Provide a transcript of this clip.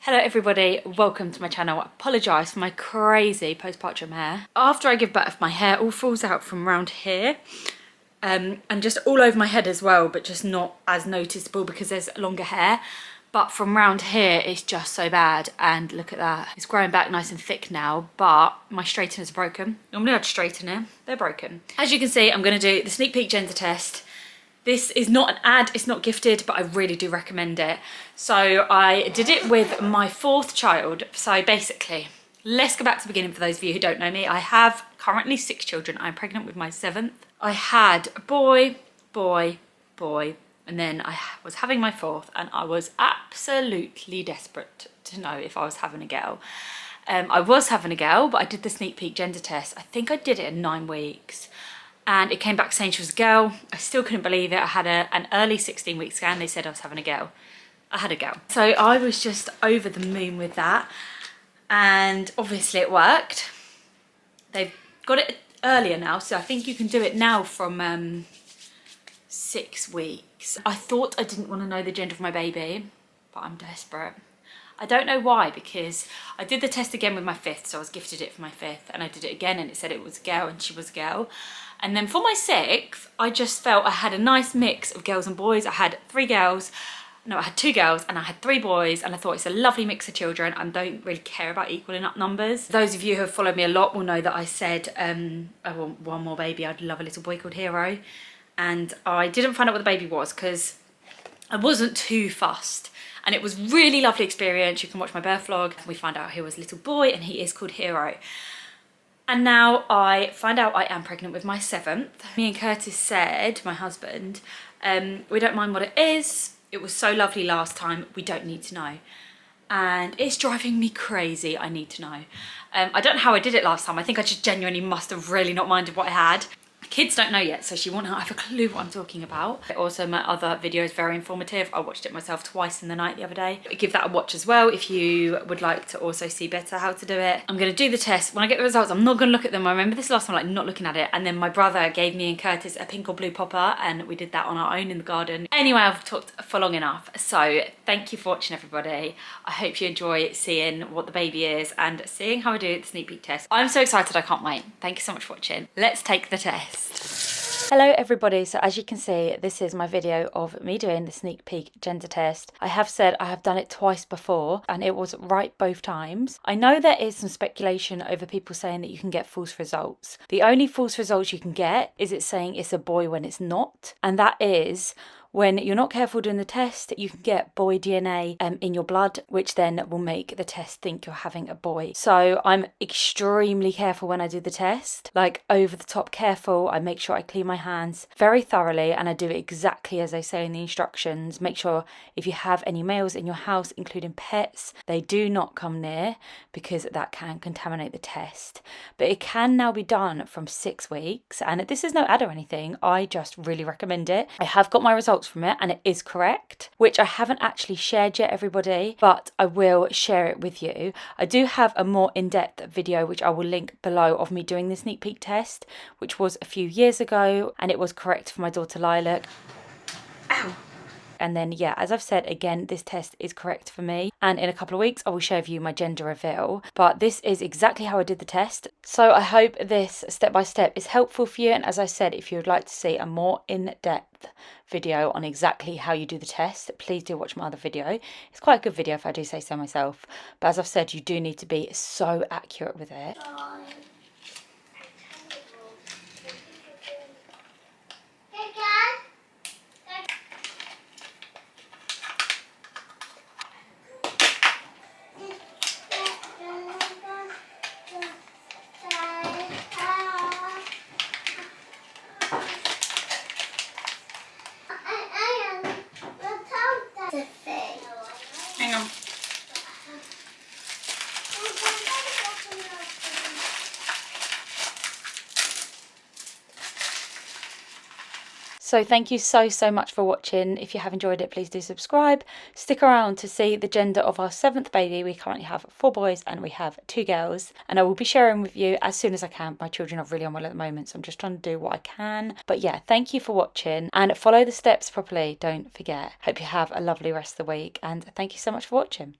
Hello everybody, welcome to my channel. I apologise for my crazy postpartum hair. After I give birth, my hair all falls out from around here and just all over my head as well, but just not as noticeable because there's longer hair. But from around here, it's just so bad. And look at that. It's growing back nice and thick now, but my straighteners are broken. Normally I'd straighten it, they're broken. As you can see, I'm gonna do the sneak peek gender test. This is not an ad, it's not gifted, but I really do recommend it. So I did it with my 4th child. So basically, let's go back to the beginning for those of you who don't know me. I have currently 6 children. I'm pregnant with my 7th. I had boy, boy, boy, and then I was having my 4th, and I was absolutely desperate to know if I was having a girl. I was having a girl, but I did the sneak peek gender test. I think I did it in 9 weeks. And it came back saying she was a girl. I still couldn't believe it. I had an early 16-week scan. They said I was having a girl. I had a girl. So I was just over the moon with that. And obviously it worked. They've got it earlier now. So I think you can do it now from 6 weeks. I thought I didn't want to know the gender of my baby, but I'm desperate. I don't know why, because I did the test again with my 5th, so I was gifted it for my 5th, and I did it again and it said it was a girl and she was a girl. And then for my 6th, I just felt I had a nice mix of girls and boys. I had 2 girls and I had 3 boys, and I thought it's a lovely mix of children. I don't really care about equaling up numbers. Those of you who have followed me a lot will know that I said I want one more baby. I'd love a little boy called Hero. And I didn't find out what the baby was because I wasn't too fussed. And it was really lovely experience. You can watch my birth vlog. We find out he was a little boy and he is called Hero. And now I find out I am pregnant with my 7th. Me and Curtis said, my husband, we don't mind what it is. It was so lovely last time. We don't need to know. And it's driving me crazy. I need to know. I don't know how I did it last time. I think I just genuinely must have really not minded what I had. Kids don't know yet, so she won't have a clue what I'm talking about. Also, my other video is very informative. I watched it myself twice in the night the other day. Give that a watch as well if you would like to also see better how to do it. I'm going to do the test. When I get the results, I'm not going to look at them. I remember this last time, like, not looking at it. And then my brother gave me and Curtis a pink or blue popper, and we did that on our own in the garden. Anyway, I've talked for long enough. So thank you for watching, everybody. I hope you enjoy seeing what the baby is and seeing how I do the sneak peek test. I'm so excited, I can't wait. Thank you so much for watching. Let's take the test. Hello everybody, so as you can see, this is my video of me doing the sneak peek gender test. I have said I have done it twice before and it was right both times. I know there is some speculation over people saying that you can get false results. The only false results you can get is it saying it's a boy when it's not, and that is when you're not careful doing the test, you can get boy DNA in your blood, which then will make the test think you're having a boy. So I'm extremely careful when I do the test, like over the top careful. I make sure I clean my hands very thoroughly and I do it exactly as they say in the instructions. Make sure if you have any males in your house, including pets, they do not come near because that can contaminate the test. But it can now be done from 6 weeks, and this is no ad or anything. I just really recommend it. I have got my results from it and it is correct, which I haven't actually shared yet, everybody, but I will share it with you. I do have a more in-depth video which I will link below of me doing the sneak peek test, which was a few years ago, and it was correct for my daughter Lilac. Ow! And then, yeah, as I've said, again, this test is correct for me. And in a couple of weeks, I will share with you my gender reveal. But this is exactly how I did the test. So I hope this step-by-step is helpful for you. And as I said, if you would like to see a more in-depth video on exactly how you do the test, please do watch my other video. It's quite a good video if I do say so myself. But as I've said, you do need to be so accurate with it. Hang on. So thank you so much for watching. If you have enjoyed it, please do subscribe. Stick around to see the gender of our 7th baby. We currently have 4 boys and we have 2 girls. And I will be sharing with you as soon as I can. My children are really unwell at the moment, so I'm just trying to do what I can. But yeah, thank you for watching and follow the steps properly. Don't forget. Hope you have a lovely rest of the week and thank you so much for watching.